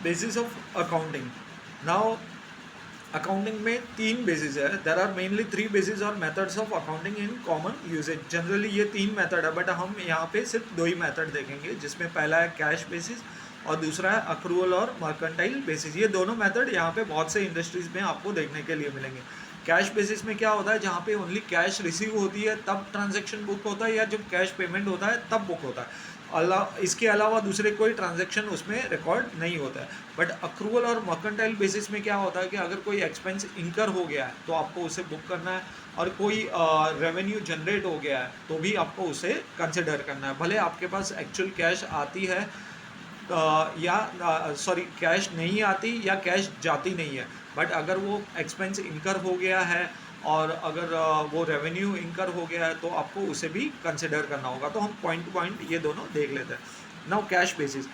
Basis of accounting. Now accounting में तीन basis है। There are mainly three basis और methods of accounting in common usages. Generally ये तीन मेथड है, बट हम यहाँ पे सिर्फ दो ही मेथड देखेंगे, जिसमें पहला है कैश बेसिस और दूसरा है अक्रूवल और मर्केंटाइल बेसिस। ये दोनों मेथड यहाँ पे बहुत से इंडस्ट्रीज में आपको देखने के लिए मिलेंगे। कैश बेसिस में क्या होता है, जहाँ पे ओनली कैश रिसीव होती है तब ट्रांजैक्शन बुक होता है, या जब कैश पेमेंट होता है तब बुक होता है। इसके अलावा दूसरे कोई ट्रांजैक्शन उसमें रिकॉर्ड नहीं होता है। बट अक्रूवल और मर्केंटाइल बेसिस में क्या होता है कि अगर कोई एक्सपेंस इंकर हो गया है तो आपको उसे बुक करना है, और कोई रेवेन्यू जनरेट हो गया है तो भी आपको उसे कंसिडर करना है। भले आपके पास एक्चुअल कैश आती है या सॉरी कैश नहीं आती या कैश जाती नहीं है, बट अगर वो एक्सपेंस इनकर हो गया है और अगर वो रेवेन्यू इनकर हो गया है तो आपको उसे भी कंसिडर करना होगा। तो हम पॉइंट टू पॉइंट ये दोनों देख लेते हैं। Now cash basis.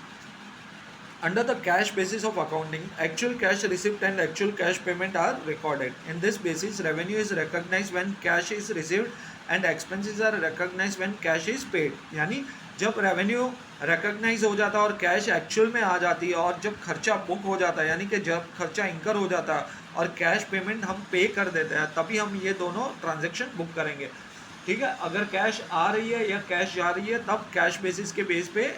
Under the cash basis of accounting, actual cash receipt and actual cash payment are recorded. In this basis, revenue is recognized when cash is received and expenses are recognized when cash is paid. यानी जब revenue recognise हो जाता है और cash actual में आ जाती है, और जब खर्चा बुक हो जाता है, यानी कि जब खर्चा इंकर हो जाता है और कैश पेमेंट हम पे कर देते हैं, तभी हम ये दोनों ट्रांजेक्शन बुक करेंगे। ठीक है, अगर कैश आ रही है या कैश जा रही है तब कैश बेसिस के बेस पे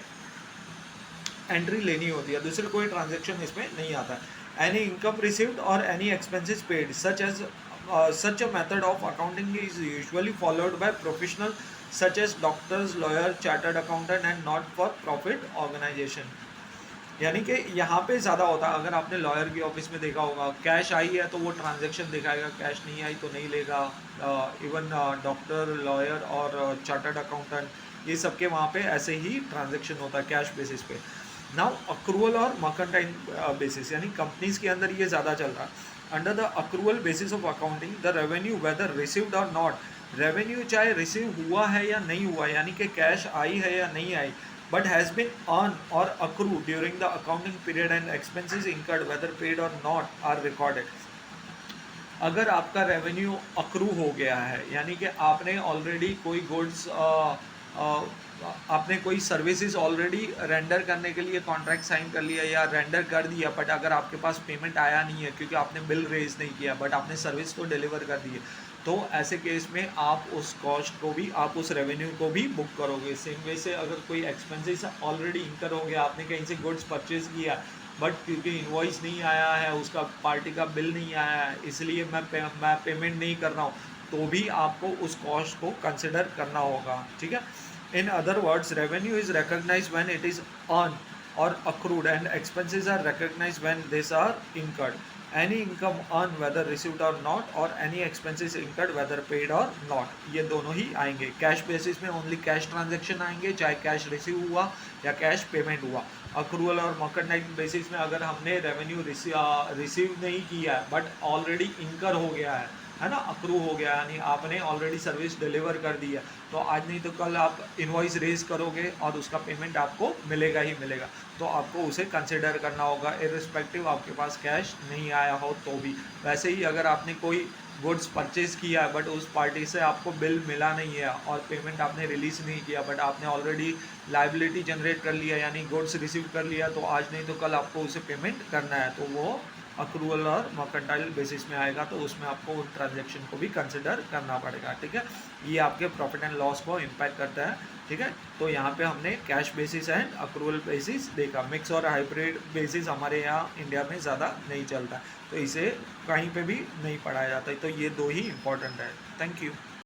एंट्री लेनी होती है, दूसरे कोई ट्रांजेक्शन इसमें नहीं आता है। एनी इनकम रिसीव्ड और any expenses paid such a method of accounting is usually followed by professional such as doctors, lawyer, chartered accountant and not for profit organization। यानी कि यहाँ पे ज़्यादा होता है। अगर आपने लॉयर की ऑफिस में देखा होगा, कैश आई है तो वो ट्रांजैक्शन दिखाएगा, कैश नहीं आई तो नहीं लेगा। इवन डॉक्टर, लॉयर और चार्टर्ड अकाउंटेंट, ये सबके वहाँ पे ऐसे ही ट्रांजैक्शन होता है कैश बेसिस पे। नाउ अक्रूवल और मर्केंटाइल बेसिस, यानी कंपनीज के अंदर ये ज़्यादा चल रहा है। Under the accrual basis of accounting, the revenue whether received और नॉट, रेवेन्यू चाहे रिसीव हुआ है या नहीं हुआ, यानी कि कैश आई है या नहीं आई, but has been earned or accrued during the accounting period and expenses incurred whether paid or not are recorded। अगर आपका रेवेन्यू अक्रू हो गया है, यानी कि आपने ऑलरेडी कोई गुड्स आपने कोई सर्विसेज ऑलरेडी रेंडर करने के लिए कॉन्ट्रैक्ट साइन कर लिया या रेंडर कर दिया, बट अगर आपके पास पेमेंट आया नहीं है क्योंकि आपने बिल रेज नहीं किया, बट आपने सर्विस तो डिलीवर कर दी है, तो ऐसे केस में आप उस कॉस्ट को भी, आप उस रेवेन्यू को भी बुक करोगे। सेम वे से अगर कोई एक्सपेंसेस ऑलरेडी इंकर हो गया, आपने कहीं से गुड्स परचेज किया बट क्योंकि इनवॉइस नहीं आया है, उसका पार्टी का बिल नहीं आया है, इसलिए मैं पेमेंट नहीं कर रहा हूँ, तो भी आपको उस कॉस्ट को कंसिडर करना होगा। ठीक है, in other words, revenue is recognised when it is earn और accrued and expenses are recognized when these are incurred. Any income earned whether received or not, or any expenses incurred whether paid or not, ये दोनों ही आएंगे। Cash basis में only cash transaction आएंगे, चाहे cash receive हुआ या cash payment हुआ। Accrual और मर्केंटाइल बेसिस में अगर हमने रेवेन्यू रिसीव नहीं किया है बट ऑलरेडी इनकर हो गया है ना, अप्रूव हो गया, यानी आपने ऑलरेडी सर्विस डिलीवर कर दी है, तो आज नहीं तो कल आप इनवॉइस रेज करोगे और उसका पेमेंट आपको मिलेगा ही मिलेगा, तो आपको उसे कंसिडर करना होगा इररिस्पेक्टिव आपके पास कैश नहीं आया हो तो भी। वैसे ही अगर आपने कोई गुड्स परचेज किया है बट उस पार्टी से आपको बिल मिला नहीं है और पेमेंट आपने रिलीज़ नहीं किया, बट आपने ऑलरेडी लाइबिलिटी जनरेट कर लिया यानी गुड्स रिसीव कर लिया, तो आज नहीं तो कल आपको उसे पेमेंट करना है, तो वो अक्रूवल और मर्केंटाइल बेसिस में आएगा, तो उसमें आपको उन ट्रांजेक्शन को भी कंसिडर करना पड़ेगा। ठीक है, ये आपके प्रॉफिट एंड लॉस को इम्पैक्ट करता है। ठीक है, तो यहाँ पे हमने cash basis and accrual basis देखा। मिक्स और हाइब्रिड बेसिस हमारे यहाँ इंडिया में ज़्यादा नहीं चलता, तो इसे कहीं पे भी नहीं पढ़ाया जाता है, तो ये दो ही इम्पोर्टेंट है। Thank you.